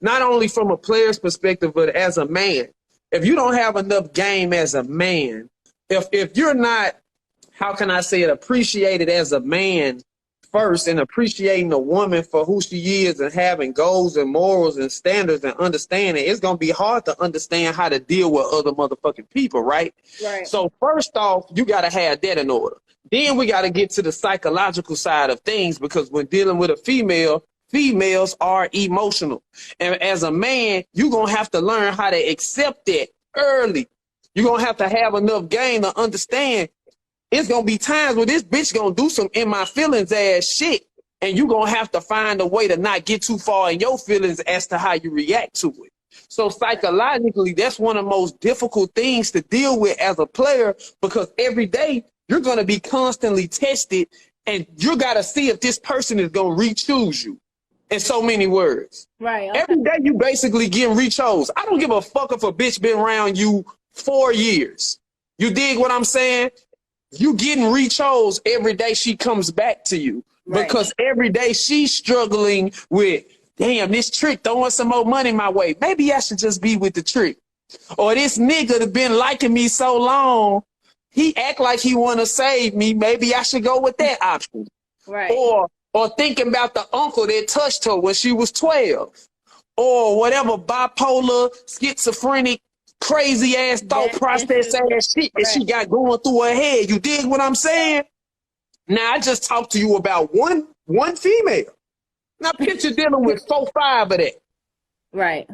not only from a player's perspective, but as a man. If you don't have enough game as a man, if you're not, how can I say it, appreciated as a man first and appreciating a woman for who she is and having goals and morals and standards and understanding, it's going to be hard to understand how to deal with other motherfucking people, right? Right. So first off, you got to have that in order. Then we got to get to the psychological side of things, because when dealing with a female, females are emotional. And as a man, you're going to have to learn how to accept that early. You're going to have enough game to understand it's going to be times where this bitch going to do some in my feelings ass shit. And you're going to have to find a way to not get too far in your feelings as to how you react to it. So psychologically, that's one of the most difficult things to deal with as a player, because every day you're going to be constantly tested, and you got to see if this person is going to re-choose you. In so many words. Right. Okay. Every day you basically getting re-chose. I don't give a fuck if a bitch been around you 4 years. You dig what I'm saying? You getting re-chose every day she comes back to you. Right. Because every day she's struggling with, damn, this trick throwing some more money my way. Maybe I should just be with the trick. Or this nigga that been liking me so long, he act like he want to save me. Maybe I should go with that option. Right. Or thinking about the uncle that touched her when she was 12. Or whatever bipolar, schizophrenic, crazy ass thought process ass shit that she got going through her head. You dig what I'm saying? Now I just talked to you about one female. Now picture dealing with 4, 5 of that. Right.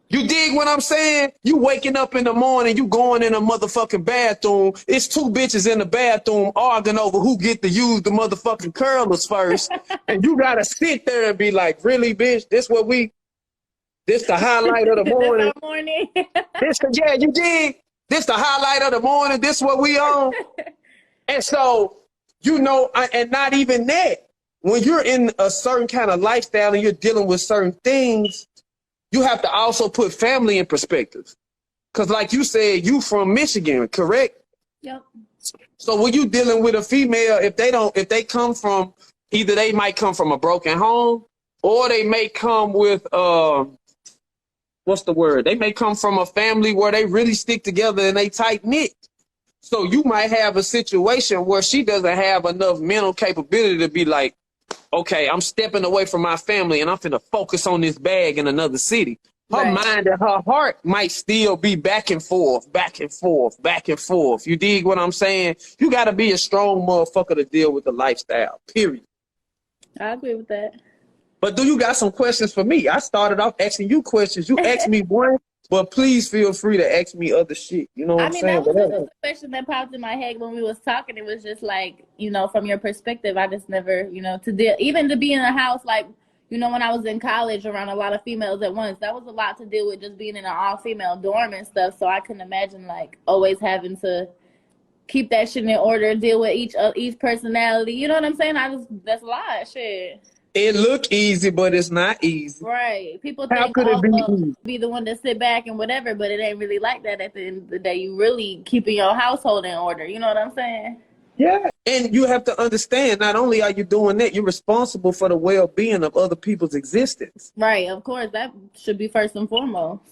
You dig what I'm saying? You waking up in the morning, you going in a motherfucking bathroom. It's 2 bitches in the bathroom arguing over who get to use the motherfucking curlers first. And you gotta sit there and be like, really, bitch? This the highlight of the morning. Yeah, you dig? This the highlight of the morning. This what we on. And so, you know, and not even that. When you're in a certain kind of lifestyle and you're dealing with certain things, you have to also put family in perspective. Because like you said, you from Michigan, correct? Yep. So when you dealing with a female, if they come from, either they might come from a broken home, or they may come with, what's the word? They may come from a family where they really stick together and they tight knit. So you might have a situation where she doesn't have enough mental capability to be like, okay, I'm stepping away from my family and I'm finna focus on this bag in another city. Her mind and her heart might still be back and forth, back and forth, back and forth. You dig what I'm saying? You got to be a strong motherfucker to deal with the lifestyle, period. I agree with that. But do you got some questions for me? I started off asking you questions. You asked me one, but please feel free to ask me other shit. You know what I'm saying? That was just a question that popped in my head when we was talking. It was just like, you know, from your perspective, I just never, you know, to deal, even to be in a house, like, you know, when I was in college around a lot of females at once, that was a lot to deal with, just being in an all-female dorm and stuff. So I couldn't imagine, like, always having to keep that shit in order, deal with each personality. You know what I'm saying? That's a lot, shit. It look easy, but it's not easy. Right. People think, how could it be the one to sit back and whatever, but it ain't really like that at the end of the day. You really keeping your household in order. You know what I'm saying? Yeah. And you have to understand, not only are you doing that, you're responsible for the well-being of other people's existence. Right. Of course. That should be first and foremost.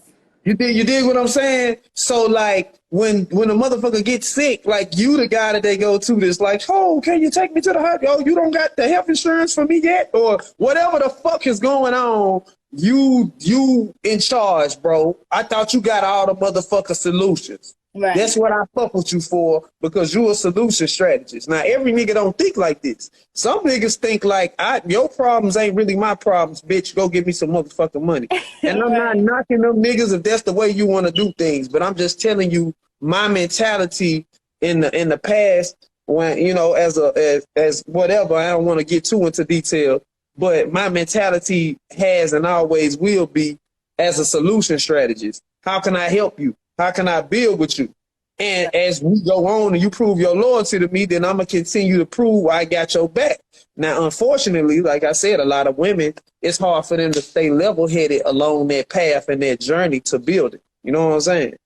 You dig what I'm saying? So, like, when a motherfucker gets sick, like, you the guy that they go to that's like, oh, can you take me to the hospital? Oh, you don't got the health insurance for me yet? Or whatever the fuck is going on, you in charge, bro. I thought you got all the motherfucker solutions. Right. That's what I fuck with you for, because you're a solution strategist. Now, every nigga don't think like this. Some niggas think like, your problems ain't really my problems, bitch. Go get me some motherfucking money. And I'm not knocking them niggas if that's the way you want to do things, but I'm just telling you my mentality in the past, when, you know, as whatever, I don't want to get too into detail, but my mentality has and always will be as a solution strategist. How can I help you? How can I build with you? And as we go on and you prove your loyalty to me, then I'm going to continue to prove I got your back. Now, unfortunately, like I said, a lot of women, it's hard for them to stay level-headed along that path and that journey to build it. You know what I'm saying?